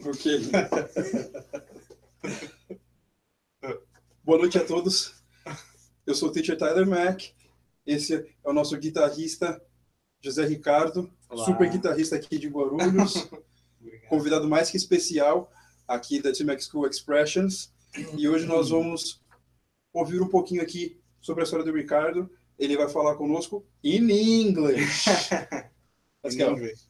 Ok. Boa noite a todos. Eu sou o teacher T-Mack. Esse é o nosso guitarrista José Ricardo, Olá. super guitarrista aqui de Guarulhos, convidado mais que especial aqui da T-Mackschool Expressions. E hoje nós vamos ouvir um pouquinho aqui sobre a história do Ricardo. Ele vai falar conosco in English. Let's go. English.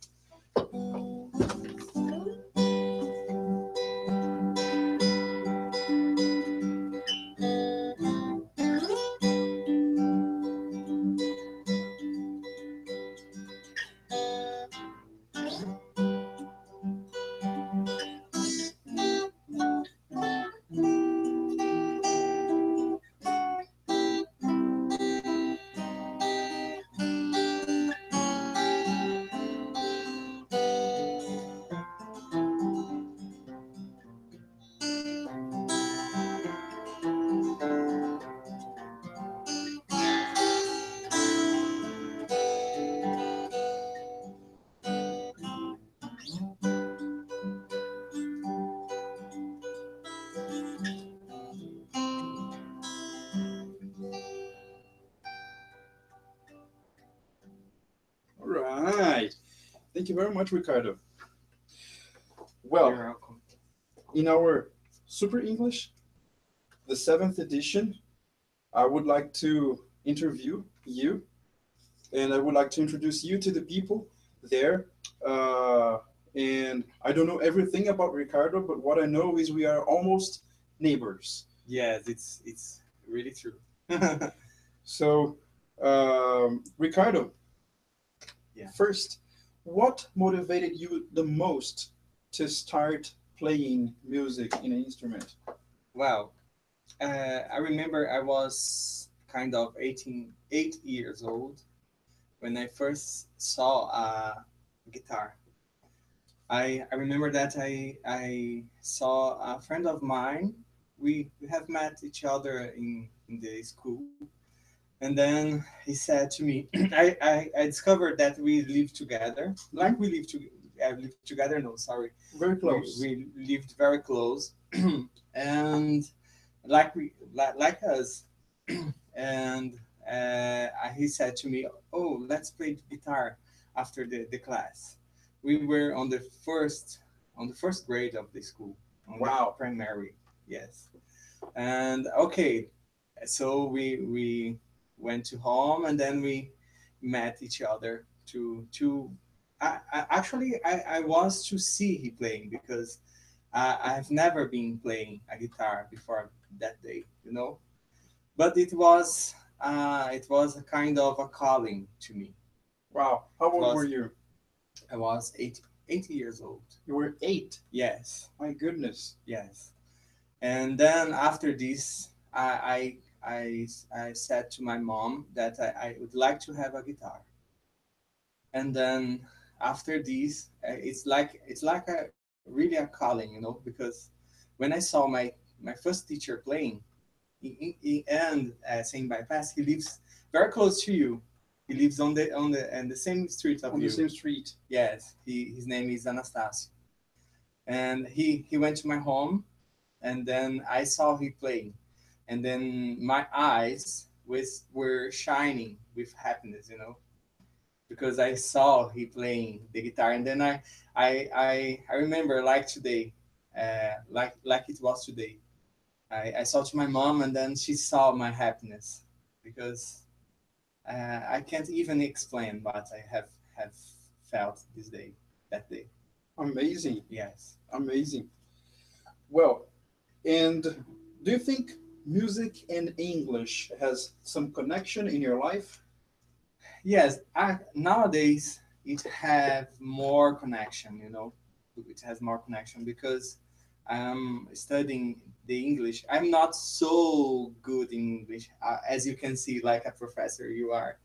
All right. Thank you very much, Ricardo. You're Well, welcome. in our Super English, the 7th edition, I would like to interview you, and I would like to introduce you to the people there. And I don't know everything about Ricardo, but what I know is we are almost neighbors. Yes, it's really true. So, Ricardo, Yeah. first, what motivated you the most to start playing music in an instrument? Well, I remember I was kind of 8 years old when I first saw a guitar. I remember that I saw a friend of mine. We have met each other in the school. And then he said to me, I discovered that we live together. Like we live, live together, no, sorry. Very close. We lived very close. And like like us. And he said to me, "Oh, let's play guitar after the class." We were on the first grade of the school, on Wow. the primary, yes. And okay, so we went to home, and then we met each other to I was to see he playing, because I've never been playing a guitar before that day, you know. But it was a kind of a calling to me. Wow. How It old were was you? I was 80 years old. You were 8. Yes, My goodness. yes. And then after this, I said to my mom that I would like to have a guitar. And then after this, it's like a really a calling, you know, because when I saw my first teacher playing, and saying bypass, he lives very close to you. He lives on the same street of On the you. same street. Yes, his name is Anastasio, and he went to my home, and then I saw he playing, and then my eyes were shining with happiness, you know, because I saw he playing the guitar, and then I remember like today, like it was today. I saw to my mom, and then she saw my happiness, because I can't even explain what I have felt this day, that day. Amazing. Yes. Amazing. Well, and do you think music and English has some connection in your life? Yes, nowadays it have more connection, you know. It has more connection because I'm studying the English. I'm not so good in English, as you can see, like a professor you are.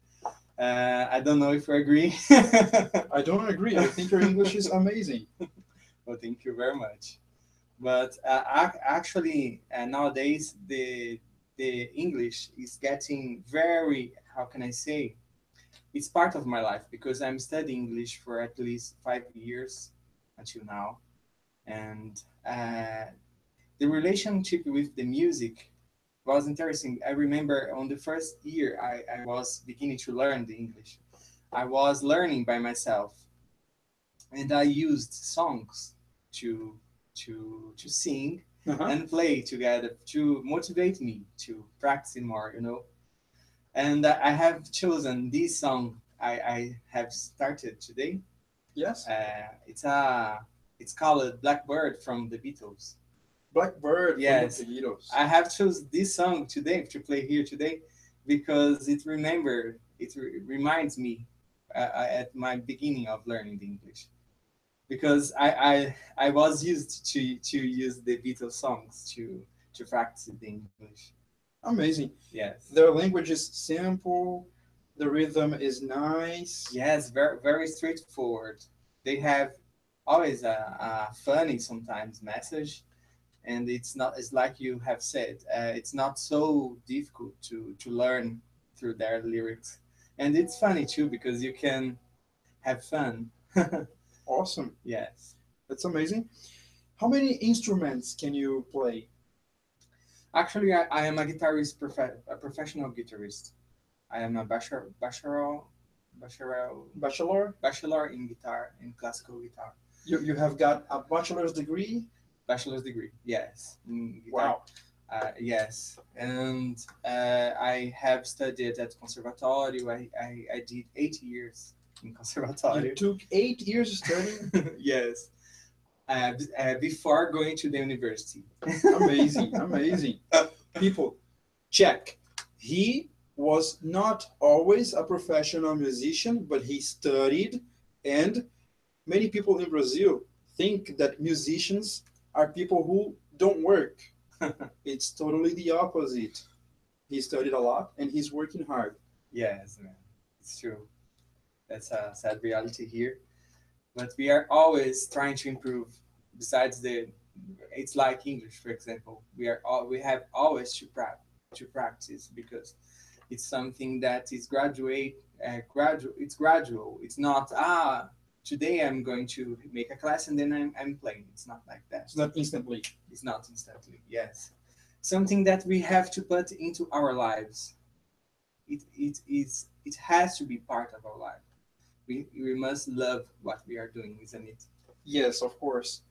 I don't know if you agree. I don't agree. I think your English is amazing. Well, thank you very much. But actually, nowadays the English is getting very, how can I say, it's part of my life because I'm studying English for at least 5 years until now, and the relationship with the music was interesting. I remember on the first year I was beginning to learn the English. I was learning by myself, and I used songs to to sing and play together to motivate me to practice more. And I have chosen this song I have started today. Yes. It's called Blackbird from the Beatles. Blackbird Yes, from the Beatles. I have chosen this song today to play here today because it reminds me at my beginning of learning the English, because I was used to use the Beatles songs to practice the English. Amazing. Yes. Their language is simple. The rhythm is nice. Yes, very very straightforward. They have always a funny sometimes message, and it's like you have said, it's not so difficult to learn through their lyrics, and it's funny too because you can have fun. Awesome. Yes. That's amazing. How many instruments can you play? Actually, I am a guitarist, a professional guitarist. I am a bachelor in guitar, in classical guitar. You have got a bachelor's degree? Bachelor's degree, yes, in guitar. Wow. Yes, and I have studied at conservatorio. I did 8 years in conservatorio. You took 8 years studying? Yes, before going to the university. Amazing, amazing. People, check. He was not always a professional musician, but he studied, and many people in Brazil think that musicians are people who don't work. It's totally the opposite. He studied a lot and he's working hard. Yes, man, it's true. That's a sad reality here, but we are always trying to improve. Besides it's like English, for example. We have always to practice because it's something that is it's gradual. It's not today I'm going to make a class and then I'm playing. It's not like that. It's not instantly. It's not instantly. Yes, something that we have to put into our lives. It has to be part of our life. We must love what we are doing, isn't it? Yes, of course.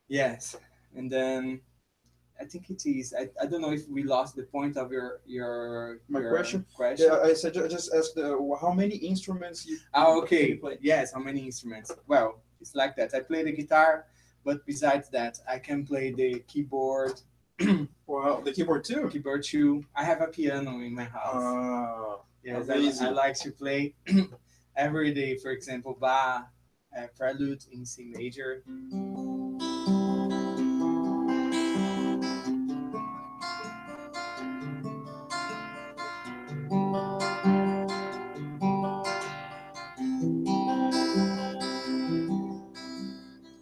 Yes, and then I think it is. I don't know if we lost the point of your question. question. Yeah, I said I just asked how many instruments you. Okay. You play. Yes, how many instruments? Well, it's like that. I play the guitar, but besides that, I can play the keyboard. Wow, the keyboard too. Keyboard too. I have a piano in my house. Yes, I like to play every day. For example, Bach, Prelude in C major.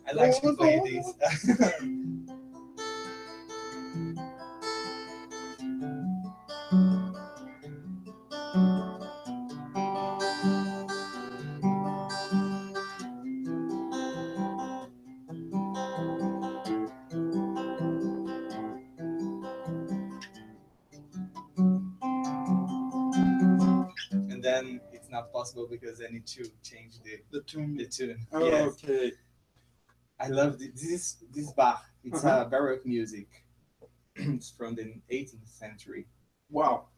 I like to play this. And then it's not possible because I need to change The tune. the tune. Oh, Yes. okay. I love this Bach. It's a Baroque music. It's from the 18th century, Wow.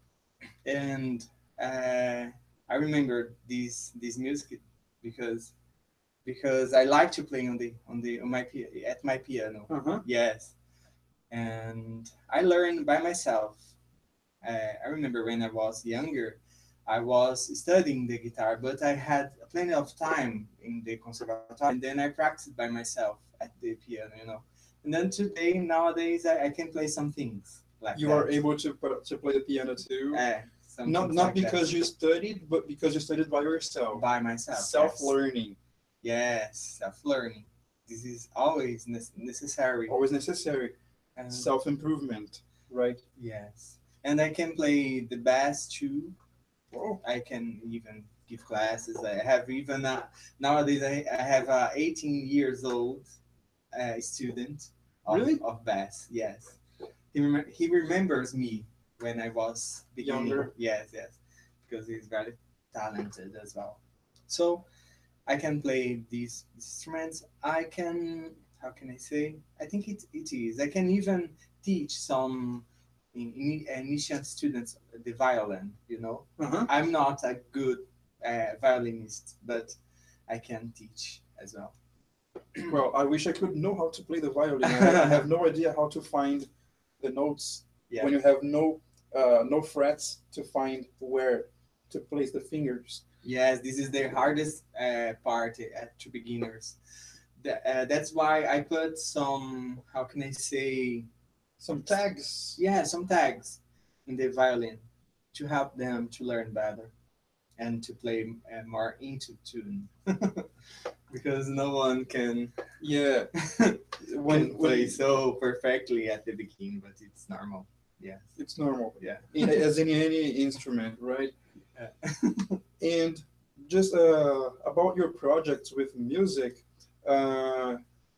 and I remember this music because I like to play at my piano. Yes, and I learned by myself. I remember when I was younger, I was studying the guitar, but I had plenty of time in the conservatory, and then I practiced by myself at the piano. And then nowadays, I can play some things like You that. are able to play the piano too. Not Like because that. you studied, but because you studied by yourself. By myself. Self-learning. Yes, self-learning. This is always necessary. Always necessary. Self-improvement, right? Yes, and I can play the bass too. Oh, I can even give classes. I have even nowadays I have a 18 years old student really? of bass. Yes, he remembers me when I was beginning. Younger. Yes, yes, because he's very talented as well. So I can play these instruments. I can, how can I say? I think it is. I can even teach some initial students the violin. You know, Uh-huh. I'm not a good violinist, but I can teach as well. Well, I wish I could know how to play the violin. I have no idea how to find the notes Yeah. when you have no frets to find where to place the fingers. Yes, this is the hardest part to beginners. That's why I put some, how can I say, Some tags. yeah, some tags in the violin to help them to learn better and to play more into tune. Because no one can Yeah. can play so perfectly at the beginning, but it's normal. Yes. It's normal. Yeah. As in any instrument, right? Yeah. And just about your projects with music,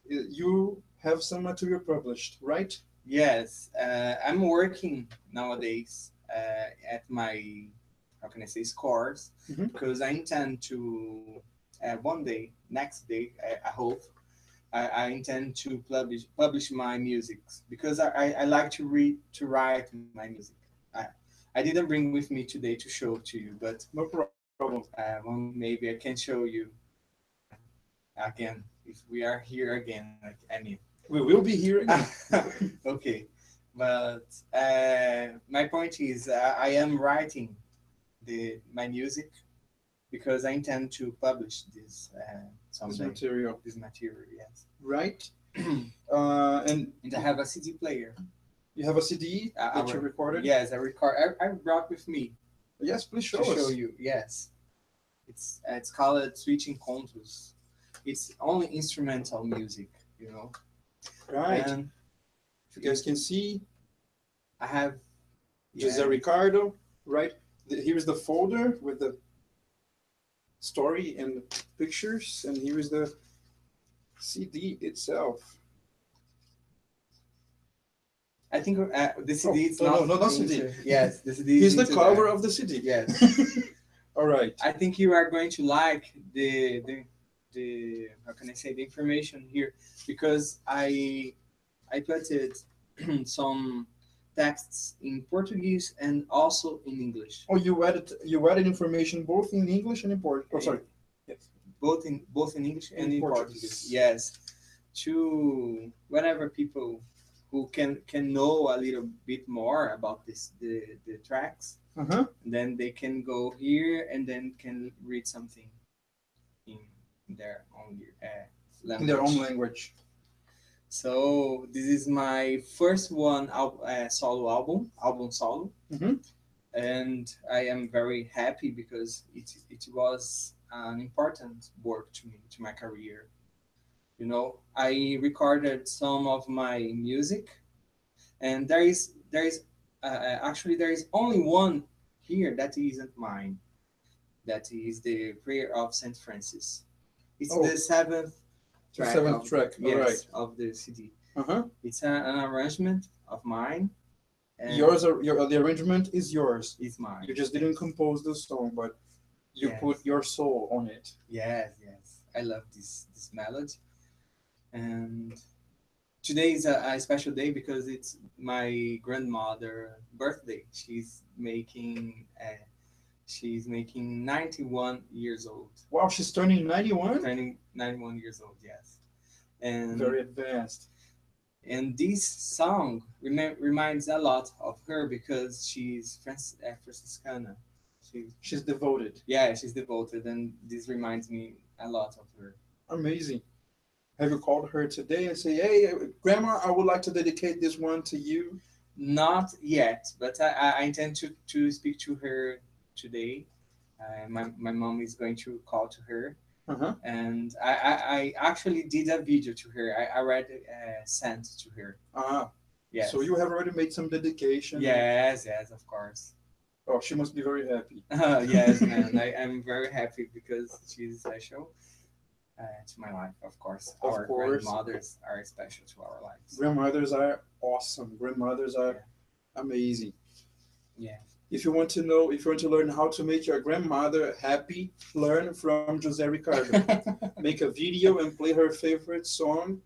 you have some material published, right? Yes, I'm working nowadays at my, how can I say, scores, Mhm. because I intend to one day, next day, I hope, I intend to publish my music because I like to read to write my music. I didn't bring with me today to show to you, but No problem. well, maybe I can show you again if we are here again. Like, I mean. We will be here again. Okay, but my point is I am writing my music because I intend to publish this This someday. material, This material, yes. right? And And I have a CD player. you have a CD that you recorded? Yes, I record. I brought with me Yes, please show to us. show you. Yes, it's called Switching Contos. It's only instrumental music, you know. Right. And If you guys can see, I have José Ricardo, right? Here's the folder with the story and pictures, and here is the CD itself. I think the CD is no, not. not CD. Yes, the CD. Here's the cover of the CD. Yes. All right. I think you are going to like the how can I say, the information here, because I put it some texts in Portuguese and also in English. Oh, you added information both in English and in Portuguese. Oh, sorry. Yes. Both in English and in Portuguese. Portuguese. Yes, to whenever people who can know a little bit more about the tracks, Uh-huh. then they can go here and then can read something in their own language. In their own language. So this is my first one solo album solo, Mm-hmm. and I am very happy because it was an important work to me, to my career. You know, I recorded some of my music, and there is actually there is only one here that isn't mine. That is the Prayer of Saint Francis. It's the seventh The track. seventh track. All Yes, right. of the CD. Uh-huh. It's an arrangement of mine. And The arrangement is yours. It's mine. You just didn't compose the song, but you Yes. put your soul on it. Yes, yes. I love this melody. And today is a special day because it's my grandmother's birthday. She's making 91 years old. Wow, she's turning 91? Turning 91 years old, yes. And Very advanced. and this song reminds a lot of her because she's Franciscana. She's devoted. Yeah, she's devoted, and this reminds me a lot of her. Amazing. Have you called her today and say, hey, Grandma, I would like to dedicate this one to you? Not yet, but I intend to speak to her today. My mom is going to call to her. Uh-huh. And I actually did a video to her. I already sent to her. Ah. Yes. So you have already made some dedication. Yes, yes, of course. Oh, she must be very happy. Yes, man. I am very happy because she's special to my life, of course. Of Our course. grandmothers are special to our lives. Grandmothers are awesome. Grandmothers are Yeah. amazing. Yeah. If you want to know, if you want to learn how to make your grandmother happy, learn from José Ricardo. Make a video and play her favorite song,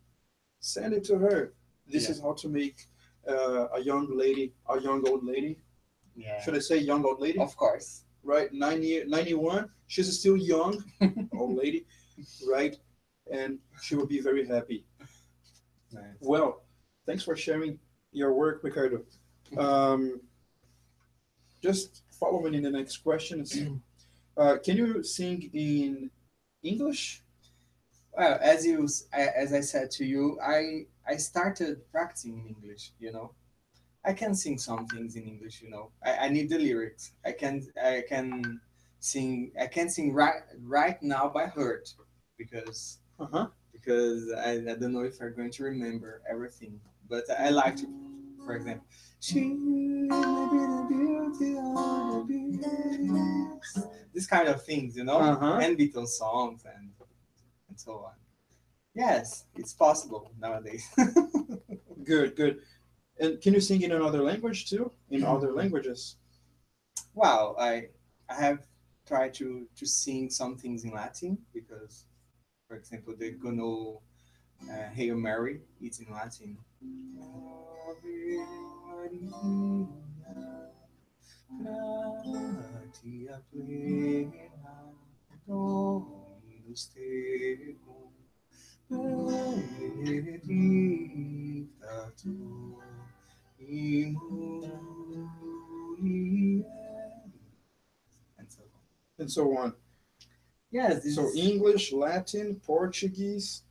send it to her. This Yeah. is how to make a young lady, a young old lady. Yeah. Should I say young old lady? Of course. Right, 91. She's still young, old lady, right? And she will be very happy. Nice. Well, thanks for sharing your work, Ricardo. Um, just following in the next questions. Can you sing in English? Well, as I said to you, I started practicing in English. You know, I can sing some things in English. You know, I need the lyrics. I can sing right now by heart because Uh-huh. I don't know if I'm going to remember everything, but I like to, for example, she may be the beauty of the beast. This kind of things, you know, Uh-huh. and Beatles songs and so on. Yes, it's possible nowadays. Good, good. And can you sing in another language too? In other languages? Wow, I have tried to sing some things in Latin because, for example, the Gono Hail Mary, it's in Latin. Ave Maria, gratia plena, Dominus tecum, benedicta tu in mulieribus, and so on. And so on. Yes, this So is, English, Latin, Portuguese.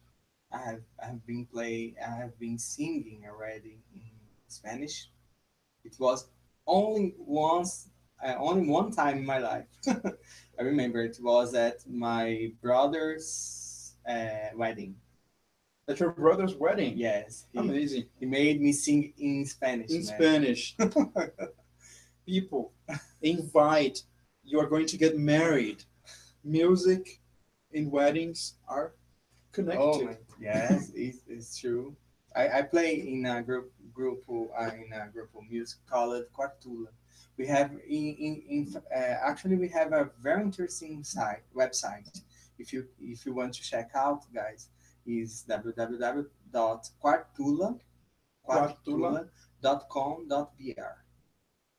I have been singing already in Spanish. It was only once, only one time in my life. I remember it was at my brother's wedding. At your brother's wedding. Yes, Amazing. he made me sing in Spanish. In Man. Spanish. People, invite. You are going to get married. Music in weddings are connected. Oh my, yes, it's true. I play in a group of music called Quartula. We have actually we have a very interesting website. If you want to check out, guys, is www.quartula Quartula. quartula.com.br.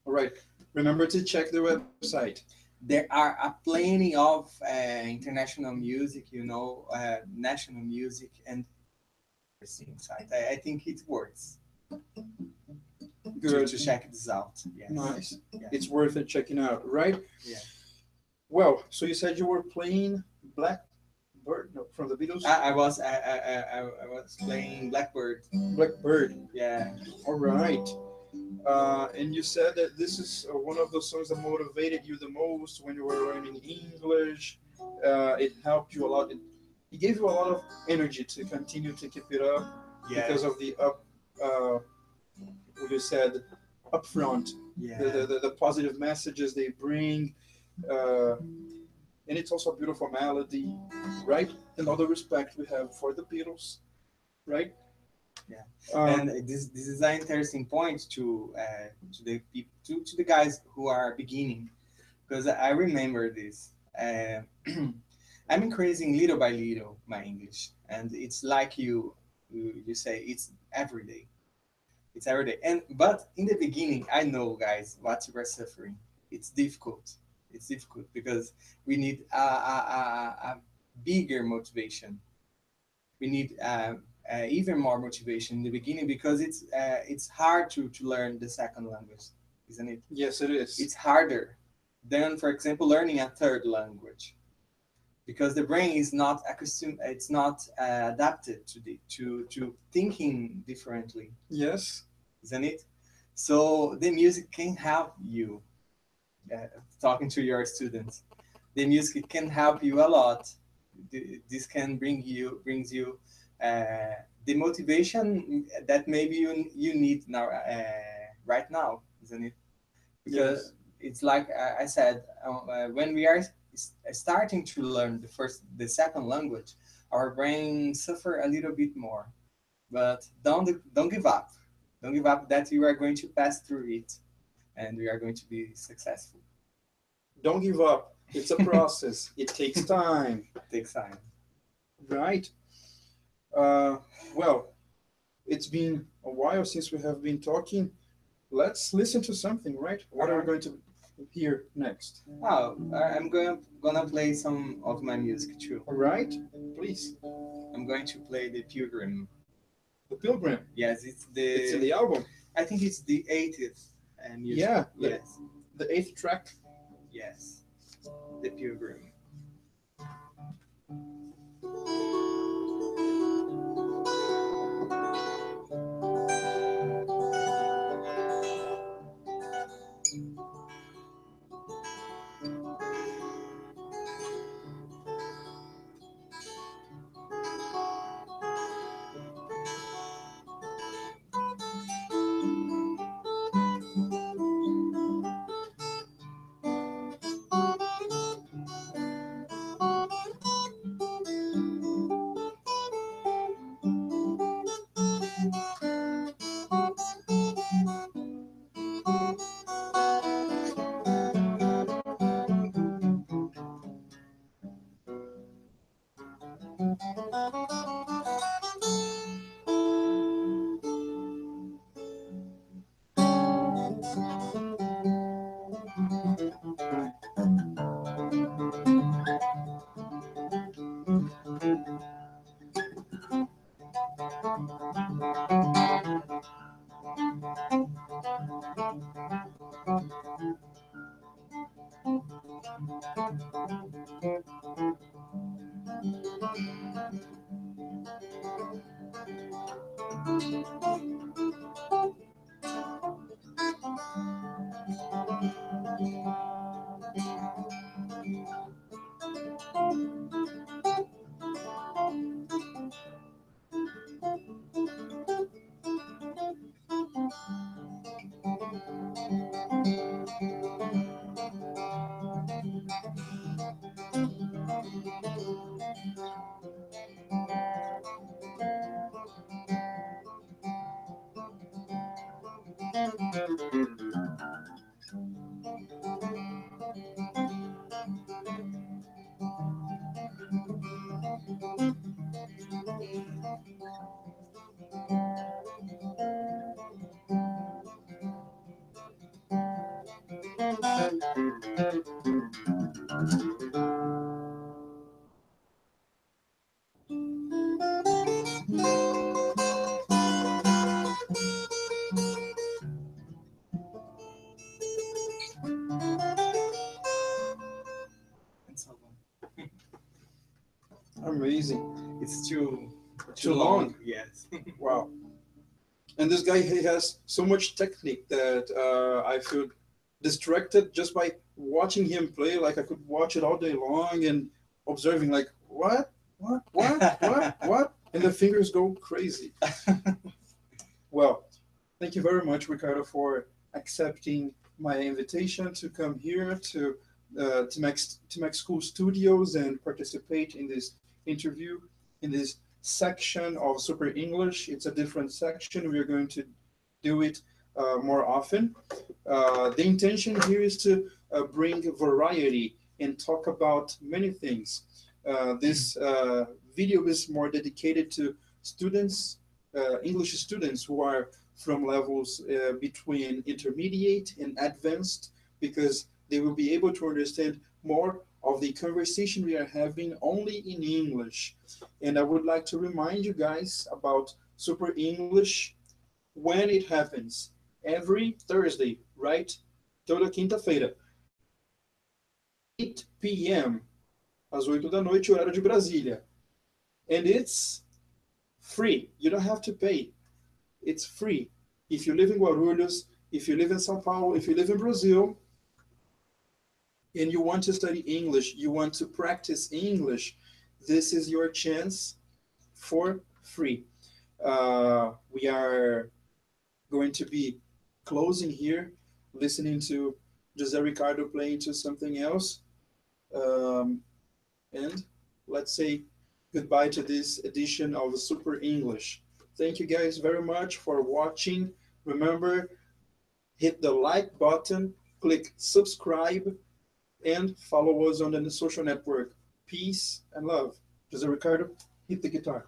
All right. Remember to check the website. There are a plenty of international music, you know, national music, and interesting site. I think it works Good. to check this out. Yes. Nice. Yeah. It's worth it checking out, right? Yeah. Well, so you said you were playing Blackbird, no, from the Beatles. I was playing Blackbird. Blackbird. Yeah. All right. And you said that this is one of those songs that motivated you the most when you were learning English. It helped you a lot. It gave you a lot of energy to continue to keep it up because of the what you said, upfront, Yeah. the positive messages they bring. And it's also a beautiful melody, right? And all the respect we have for the Beatles, right? Yeah. And this is an interesting point to the people to the guys who are beginning, because I remember this. I'm increasing little by little my English, and it's like you say it's every day. It's every day. And but in the beginning, I know, guys, what you are suffering. It's difficult. It's difficult because we need a bigger motivation. We need even more motivation in the beginning because it's hard to learn the second language, isn't it? Yes, it is. It's harder than, for example, learning a third language because the brain is not accustomed. It's not adapted to thinking differently, Yes. isn't it? So the music can help you. Talking to your students, the music can help you a lot. This can brings you the motivation that maybe you need now right now, isn't it? Because Yes. it's like I said, when we are starting to learn the second language, our brain suffer a little bit more. But don't give up. Don't give up that you are going to pass through it, and we are going to be successful. Don't give up. It's a process. It takes time. It takes time. Right. Well, it's been a while since we have been talking. Let's listen to something, right? What are we going to hear next? Oh, I'm gonna play some of my music too. All right, please. I'm going to play the Pilgrim. The Pilgrim. Yes, It's in the album. I think it's the 80th music. Yeah. Yes. The 8th track. Yes. The Pilgrim. Amazing. It's too long. Yes. Wow. And this guy, he has so much technique that I feel distracted just by watching him play. Like I could watch it all day long and observing, like, what, what, and the fingers go crazy. Well, thank you very much, Ricardo, for accepting my invitation to come here to T-Mack School Studios and participate in this interview, in this section of Super English. It's a different section. We are going to do it more often. The intention here is to bring variety and talk about many things. This video is more dedicated to students, English students who are from levels between intermediate and advanced, because they will be able to understand more of the conversation we are having only in English. And I would like to remind you guys about Super English when it happens. Every Thursday, right? Toda quinta-feira. 8 p.m. às 8 da noite, horário de Brasília. And it's free. You don't have to pay. It's free. If you live in Guarulhos, if you live in São Paulo, if you live in Brazil, and you want to study English, you want to practice English, this is your chance for free. We are going to be closing here, listening to José Ricardo playing to something else. And let's say goodbye to this edition of Super English. Thank you guys very much for watching. Remember, hit the like button, click subscribe, and follow us on the social network. Peace and love. José Ricardo, hit the guitar.